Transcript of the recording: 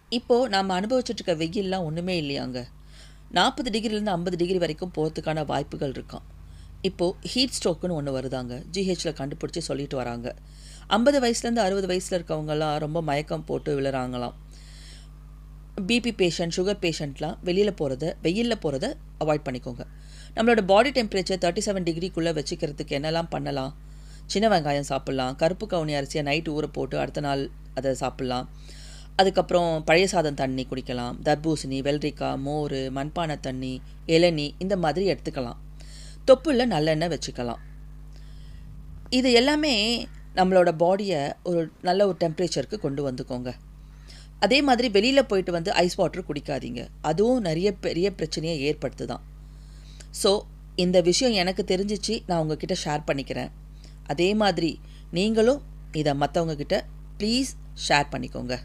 இப்போது நம்ம அனுபவிச்சுட்ருக்க வெயில்லாம் ஒன்றுமே இல்லையாங்க. 40 டிகிரிலேருந்து 50 டிகிரி வரைக்கும் போகிறதுக்கான வாய்ப்புகள் இருக்காம். இப்போது ஹீட் ஸ்ட்ரோக்குன்னு ஒன்று வருதாங்க. ஜிஹெச்சில் கண்டுபிடிச்சி சொல்லிட்டு வராங்க. 50 வயசுலேருந்து 60 வயசில் இருக்கவங்கலாம் ரொம்ப மயக்கம் போட்டு விழுறாங்களாம். பிபி பேஷண்ட், சுகர் பேஷண்ட்லாம் வெயிலில் போகிறத அவாய்ட் பண்ணிக்கோங்க. நம்மளோட பாடி டெம்பரேச்சர் 37 டிகிரிக்குள்ளே வச்சுக்கிறதுக்கு என்னெல்லாம் பண்ணலாம்? சின்ன வெங்காயம் சாப்பிட்லாம். கருப்பு கவுனி அரிசியை நைட்டு ஊற போட்டு அடுத்த நாள் அதை சாப்பிட்லாம். அதுக்கப்புறம் பழைய சாதம் தண்ணி குடிக்கலாம். தர்பூசணி, வெள்ளரிக்காய், மோர், மண்பானை தண்ணி, இளநீ இந்த மாதிரி எடுத்துக்கலாம். தொப்புளில் நல்லெண்ணெய் வச்சுக்கலாம். இது எல்லாமே நம்மளோட பாடியை நல்ல ஒரு டெம்பரேச்சருக்கு கொண்டு வந்துக்கோங்க. அதே மாதிரி வெளியில் போயிட்டு வந்து ஐஸ் வாட்டர் குடிக்காதீங்க. அதுவும் நிறைய பெரிய பிரச்சனையை ஏற்படுத்துதான். ஸோ இந்த விஷயம் எனக்கு தெரிஞ்சிச்சு, நான் உங்ககிட்ட ஷேர் பண்ணிக்கிறேன். அதே மாதிரி நீங்களும் இதை மற்றவங்கக்கிட்ட ப்ளீஸ் ஷேர் பண்ணிக்கோங்க.